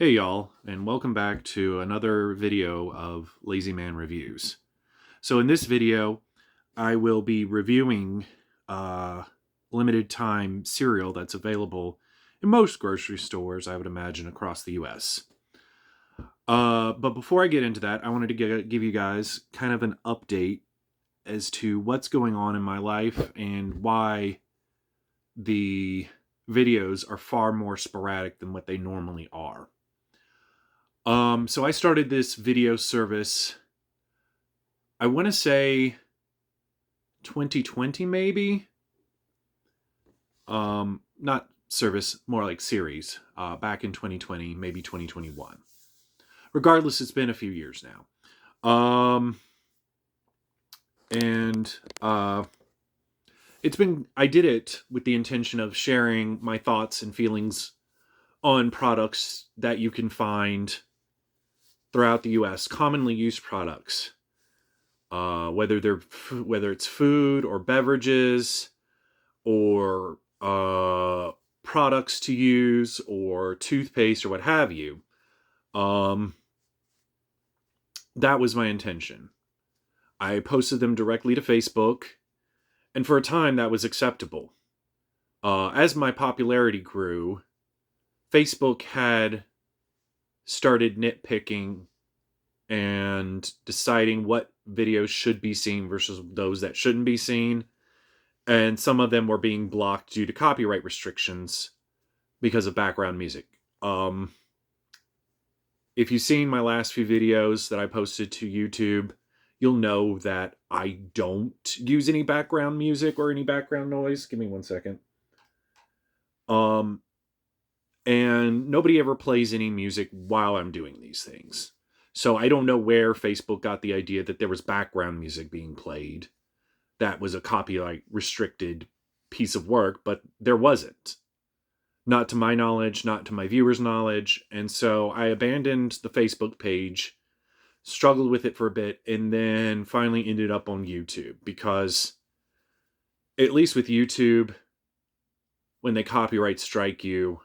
Hey y'all, and welcome back to another video of Lazy Man Reviews. So in this video, I will be reviewing limited time cereal that's available in most grocery stores, I would imagine, across the US. But before I get into that, I wanted to give you guys kind of an update as to what's going on in my life and why the videos are far more sporadic than what they normally are. So I started this video service, I want to say 2020 maybe. Not service, more like series, back in 2020, maybe 2021. Regardless, it's been a few years now. And I did it with the intention of sharing my thoughts and feelings on products that you can find throughout the US, commonly used products. Whether it's food or beverages or products to use or toothpaste or what have you. That was my intention. I posted them directly to Facebook, and for a time that was acceptable. As my popularity grew, Facebook had started nitpicking and deciding what videos should be seen versus those that shouldn't be seen. And some of them were being blocked due to copyright restrictions because of background music. If you've seen my last few videos that I posted to YouTube, you'll know that I don't use any background music or any background noise. Give me 1 second. And nobody ever plays any music while I'm doing these things. So I don't know where Facebook got the idea that there was background music being played. That was a copyright restricted piece of work, but there wasn't. Not to my knowledge, not to my viewers' knowledge. And so I abandoned the Facebook page, struggled with it for a bit, and then finally ended up on YouTube because, at least with YouTube, when they copyright strike you,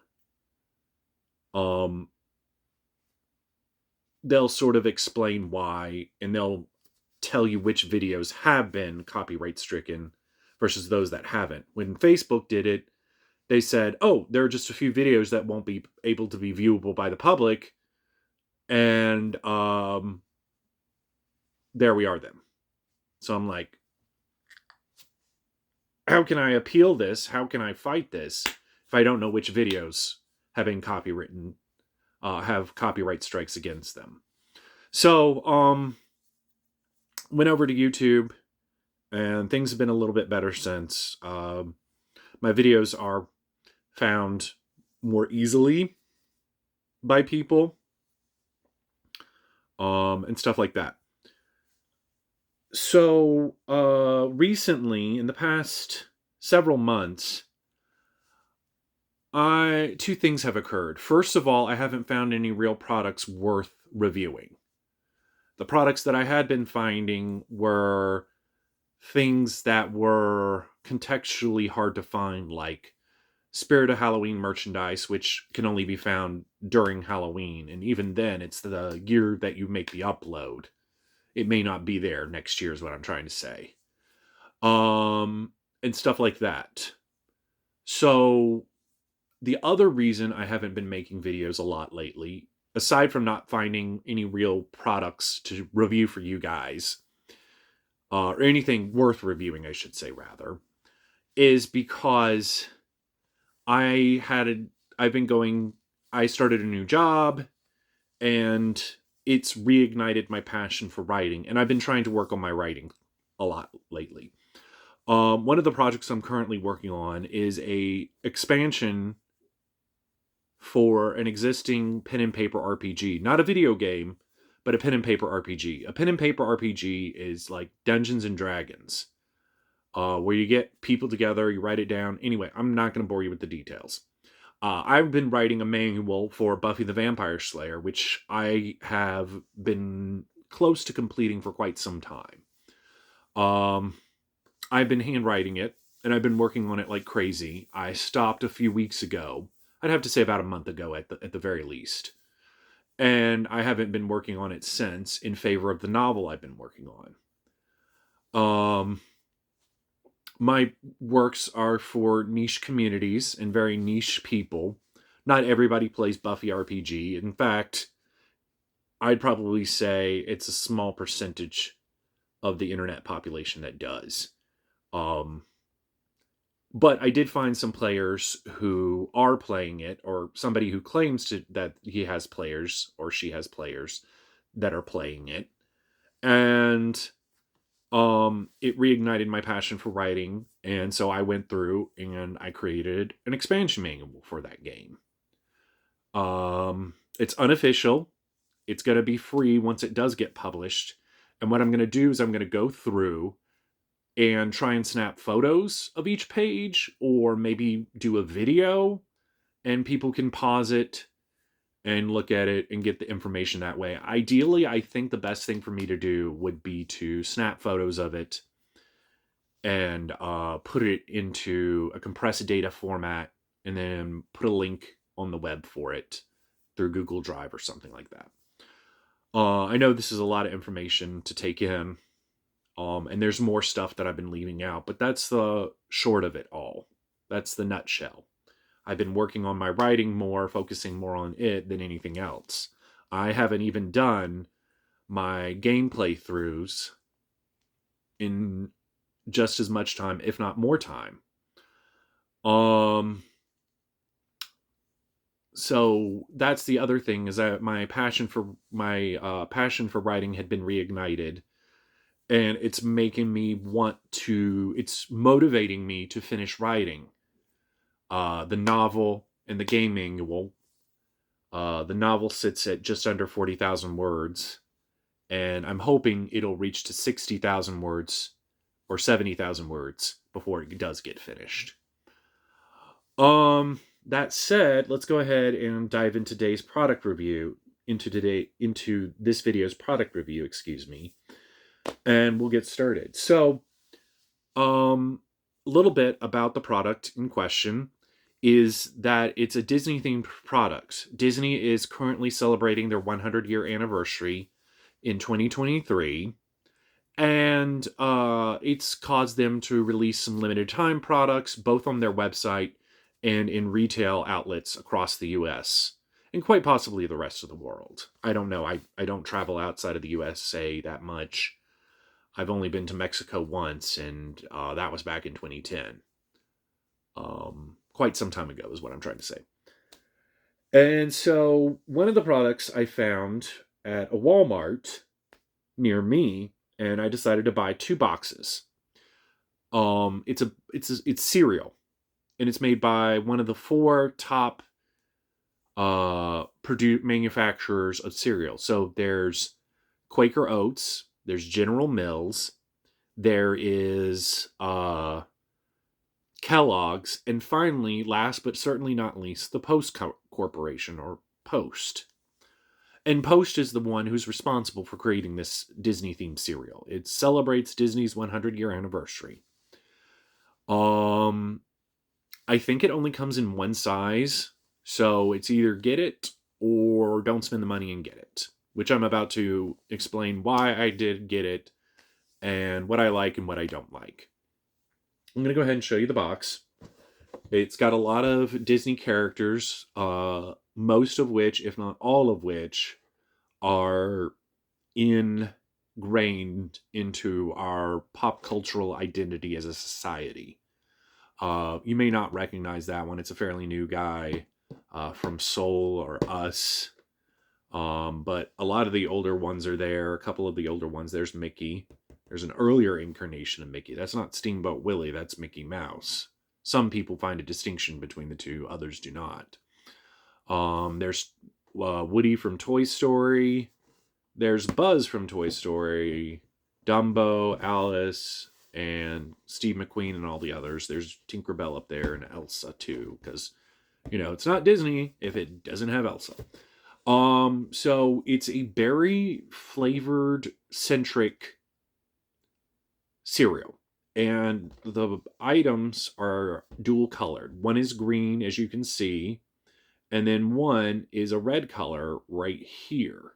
they'll sort of explain why, and they'll tell you which videos have been copyright stricken versus those that haven't. When Facebook did it, they said, oh, there are just a few videos that won't be able to be viewable by the public. And there we are then. So I'm like, how can I appeal this? How can I fight this if I don't know which videos have been copywritten, have copyright strikes against them? So went over to YouTube, and things have been a little bit better since. My videos are found more easily by people, and stuff like that. So recently, in the past several months, two things have occurred. First of all, I haven't found any real products worth reviewing. The products that I had been finding were things that were contextually hard to find, like Spirit of Halloween merchandise, which can only be found during Halloween. And even then, it's the year that you make the upload. It may not be there next year, is what I'm trying to say. And stuff like that. So the other reason I haven't been making videos a lot lately, aside from not finding any real products to review for you guys, or anything worth reviewing, I should say, rather, is because I started a new job, and it's reignited my passion for writing, and I've been trying to work on my writing a lot lately. One of the projects I'm currently working on is a expansion for an existing pen and paper RPG. Not a video game, but a pen and paper RPG. A pen and paper RPG is like Dungeons and Dragons, where you get people together, you write it down. Anyway, I'm not going to bore you with the details. I've been writing a manual for Buffy the Vampire Slayer, which I have been close to completing for quite some time. I've been handwriting it, and I've been working on it like crazy. I stopped a few weeks ago. I'd have to say about a month ago at the very least. and I haven't been working on it since in favor of the novel I've been working on. Um, my works are for niche communities and very niche people. Not everybody plays Buffy RPG. In fact, I'd probably say it's a small percentage of the internet population that does. Um, but I did find some players who are playing it, or somebody who claims that he has players or she has players that are playing it, and it reignited my passion for writing, and so I went through and I created an expansion manual for that game. It's unofficial. It's going to be free once it does get published. And what I'm going to do is I'm going to go through and try and snap photos of each page, or maybe do a video and people can pause it and look at it and get the information that way. Ideally, I think the best thing for me to do would be to snap photos of it and put it into a compressed data format and then put a link on the web for it through Google Drive or something like that. I know this is a lot of information to take in, and there's more stuff that I've been leaving out, but that's the short of it all. That's the nutshell. I've been working on my writing more, focusing more on it than anything else. I haven't even done my gameplay throughs in just as much time, if not more time. So that's the other thing, is that my passion for writing had been reignited, and it's motivating me to finish writing the novel and the game manual. The novel sits at just under 40,000 words, and I'm hoping it'll reach to 60,000 words or 70,000 words before it does get finished. That said, let's go ahead and dive into today's product review, into this video's product review, excuse me, and we'll get started. So, a little bit about the product in question is that it's a Disney themed product. Disney is currently celebrating their 100-year anniversary in 2023, and it's caused them to release some limited time products both on their website and in retail outlets across the US and quite possibly the rest of the world. I don't know. I don't travel outside of the USA that much. I've only been to Mexico once, and that was back in 2010. Quite some time ago is what I'm trying to say. And so one of the products I found at a Walmart near me, and I decided to buy 2 boxes. It's cereal, and it's made by one of the 4 top manufacturers of cereal. So there's Quaker Oats, there's General Mills, there is Kellogg's, and finally, last but certainly not least, the Post Corporation, or Post. And Post is the one who's responsible for creating this Disney-themed cereal. It celebrates Disney's 100-year anniversary. I think it only comes in one size, so it's either get it or don't spend the money and get it, which I'm about to explain why I did get it and what I like and what I don't like. I'm going to go ahead and show you the box. It's got a lot of Disney characters, most of which, if not all of which, are ingrained into our pop cultural identity as a society. You may not recognize that one. It's a fairly new guy from Soul or Us. But a lot of the older ones are there. A couple of the older ones. There's Mickey. There's an earlier incarnation of Mickey. That's not Steamboat Willie. That's Mickey Mouse. Some people find a distinction between the two. Others do not. There's Woody from Toy Story. There's Buzz from Toy Story. Dumbo, Alice, and Steve McQueen and all the others. There's Tinkerbell up there and Elsa too, because, it's not Disney if it doesn't have Elsa. So it's a berry flavored centric cereal, and the items are dual colored. One is green, as you can see, And then one is a red color right here.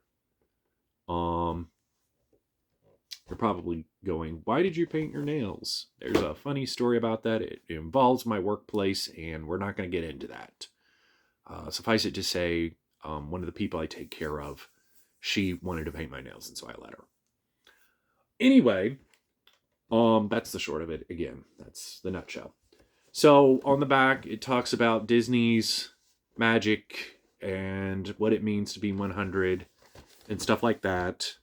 You're probably going, why did you paint your nails? There's a funny story about that. It involves my workplace, and we're not going to get into that. Suffice it to say, one of the people I take care of, she wanted to paint my nails, and so I let her. Anyway, that's the short of it. Again, that's the nutshell. So on the back, it talks about Disney's magic and what it means to be 100 and stuff like that.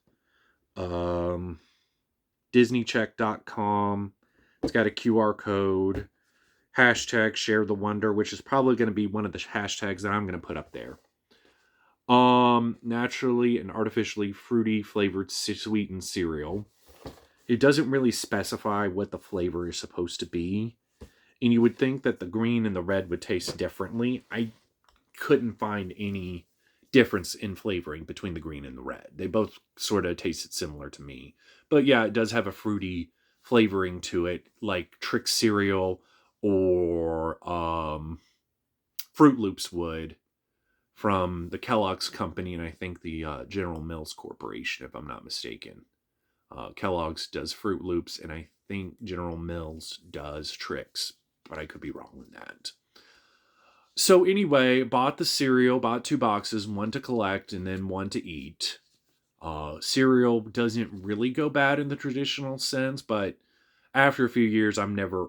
DisneyCheck.com. It's got a QR code. Hashtag share the wonder, which is probably going to be one of the hashtags that I'm going to put up there. Naturally and artificially fruity flavored sweetened cereal. It doesn't really specify what the flavor is supposed to be. And you would think that the green and the red would taste differently. I couldn't find any difference in flavoring between the green and the red. They both sort of tasted similar to me. But yeah, it does have a fruity flavoring to it, like Trix cereal or Fruit Loops would from the Kellogg's company, and I think the General Mills Corporation, if I'm not mistaken. Kellogg's does Fruit Loops, and I think General Mills does Trix, but I could be wrong on that. So anyway, bought the cereal, bought 2 boxes, one to collect and then one to eat. Cereal doesn't really go bad in the traditional sense, but after a few years, I'm never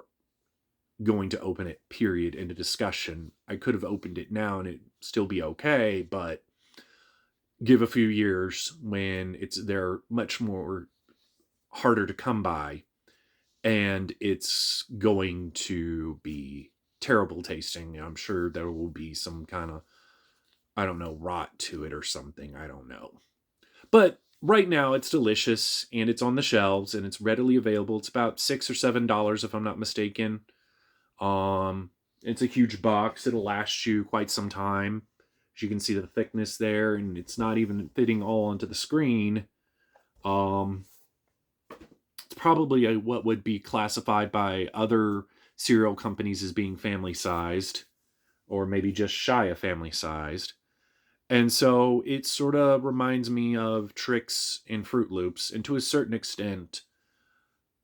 going to open it, period, in a discussion. I could have opened it now and it'd still be okay, but give a few years when they're much more harder to come by, and it's going to be terrible tasting. I'm sure there will be some kind of, I don't know, rot to it or something. I don't know. But right now it's delicious and it's on the shelves and it's readily available. It's about $6 or $7 if I'm not mistaken. It's a huge box. It'll last you quite some time. As you can see the thickness there, and it's not even fitting all onto the screen. It's probably what would be classified by other cereal companies as being family sized, or maybe just shy of family sized. And so it sort of reminds me of Trix and Fruit Loops, and to a certain extent,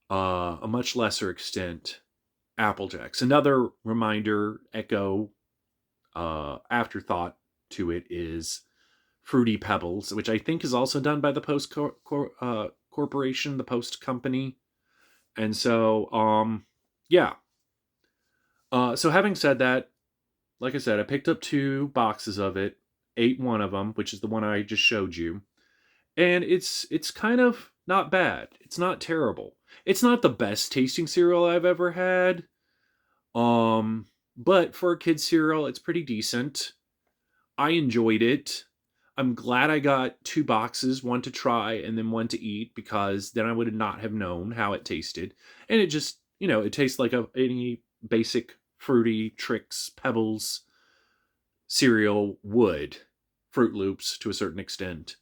a much lesser extent, Apple Jacks. Another reminder, echo, afterthought to it is Fruity Pebbles, which I think is also done by the Post Corporation, the Post Company. And so, yeah. So having said that, like I said, I picked up 2 boxes of it, ate one of them, which is the one I just showed you. And it's kind of not bad. It's not terrible. It's not the best tasting cereal I've ever had. But for a kid's cereal, it's pretty decent. I enjoyed it. I'm glad I got 2 boxes, one to try and then one to eat, because then I would not have known how it tasted. And it just, it tastes like any basic fruity Trix Pebbles cereal would. Fruit Loops to a certain extent.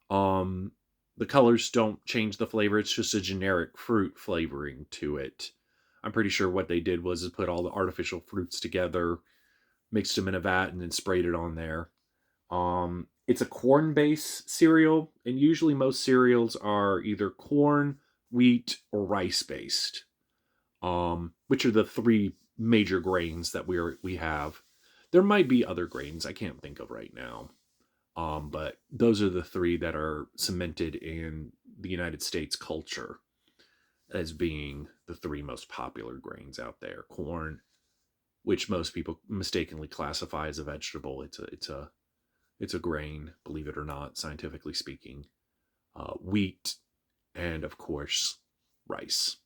The colors don't change the flavor. It's just a generic fruit flavoring to it. I'm pretty sure what they did was put all the artificial fruits together, mixed them in a vat, and then sprayed it on there. It's a corn-based cereal, and usually most cereals are either corn, wheat, or rice-based, which are the 3 major grains that we have. There might be other grains I can't think of right now, but those are the 3 that are cemented in the United States culture as being the 3 most popular grains out there. Corn, which most people mistakenly classify as a vegetable. It's a grain, believe it or not, scientifically speaking. Wheat, and of course, rice,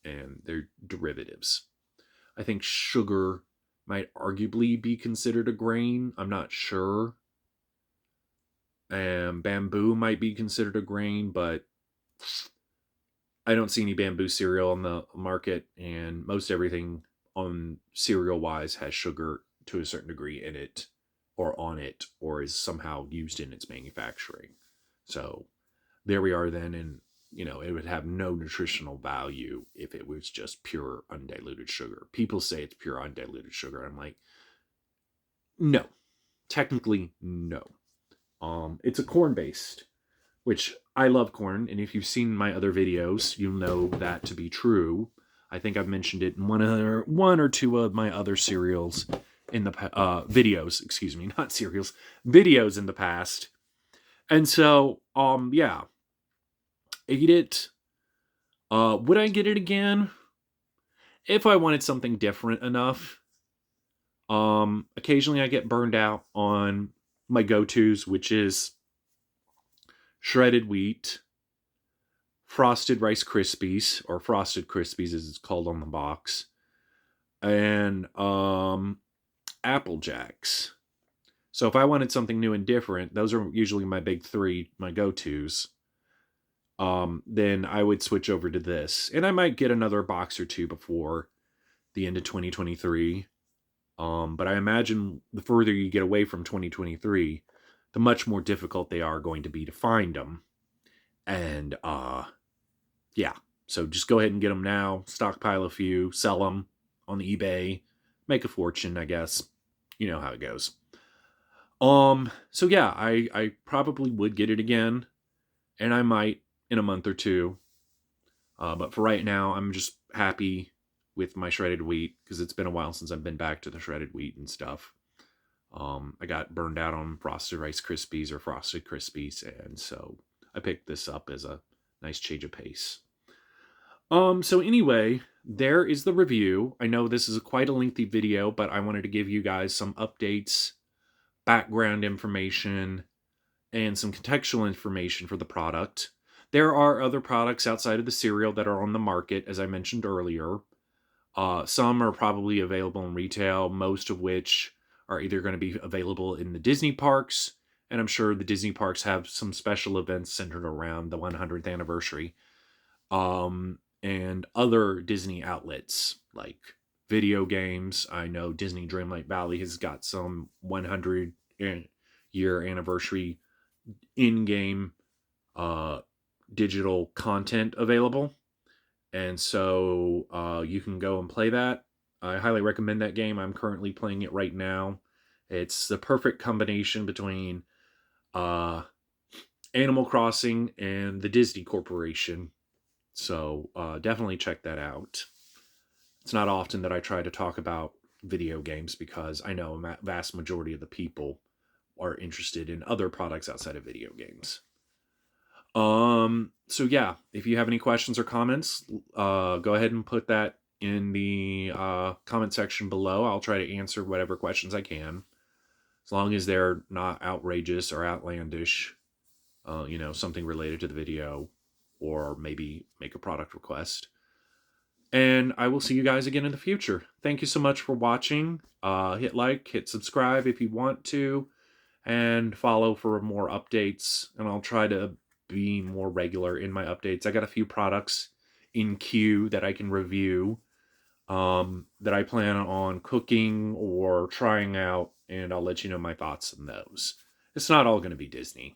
and their derivatives. I think sugar might arguably be considered a grain. I'm not sure. And bamboo might be considered a grain, but I don't see any bamboo cereal on the market, and most everything on cereal wise has sugar to a certain degree in it, or on it, or is somehow used in its manufacturing. So there we are then, and it would have no nutritional value if it was just pure undiluted sugar. People say it's pure undiluted sugar. I'm like, no, Technically, no. It's a corn-based, which I love corn, and if you've seen my other videos, you'll know that to be true. I think I've mentioned it in one or two of my other cereals in the videos, excuse me, not cereals, videos in the past. And so, yeah, ate it. Would I get it again if I wanted something different enough? Occasionally I get burned out on my go-tos, which is shredded wheat, frosted Rice Krispies, or Frosted Krispies as it's called on the box, and Apple Jacks. So if I wanted something new and different, those are usually my big three, my go-tos. Then I would switch over to this, and I might get another box or two before the end of 2023. But I imagine the further you get away from 2023, the much more difficult they are going to be to find them. And yeah, so just go ahead and get them now, stockpile a few, sell them on the eBay, make a fortune, I guess. You know how it goes. So yeah, I probably would get it again, and I might in a month or two. But for right now, I'm just happy with my shredded wheat because it's been a while since I've been back to the shredded wheat and stuff. I got burned out on Frosted Rice Krispies or Frosted Krispies, and so I picked this up as a nice change of pace. So anyway, there is the review. I know this is quite a lengthy video, but I wanted to give you guys some updates, background information, and some contextual information for the product. There are other products outside of the cereal that are on the market, as I mentioned earlier. Some are probably available in retail, most of which are either going to be available in the Disney parks, and I'm sure the Disney parks have some special events centered around the 100th anniversary, and other Disney outlets like video games. I know Disney Dreamlight Valley has got some 100-year anniversary in-game digital content available, and so you can go and play that. I highly recommend that game. I'm currently playing it right now. It's the perfect combination between Animal Crossing and the Disney Corporation. So definitely check that out. It's not often that I try to talk about video games because I know a vast majority of the people are interested in other products outside of video games. So yeah, if you have any questions or comments, go ahead and put that in the comment section below. I'll try to answer whatever questions I can, as long as they're not outrageous or outlandish. Something related to the video, or maybe make a product request. And I will see you guys again in the future. Thank you so much for watching. Hit like, hit subscribe if you want to, and follow for more updates. And I'll try to be more regular in my updates. I got a few products in queue that I can review, that I plan on cooking or trying out, and I'll let you know my thoughts on those. It's not all going to be Disney.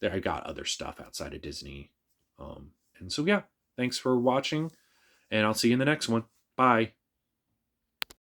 I got other stuff outside of Disney. And so, yeah, thanks for watching, and I'll see you in the next one. Bye.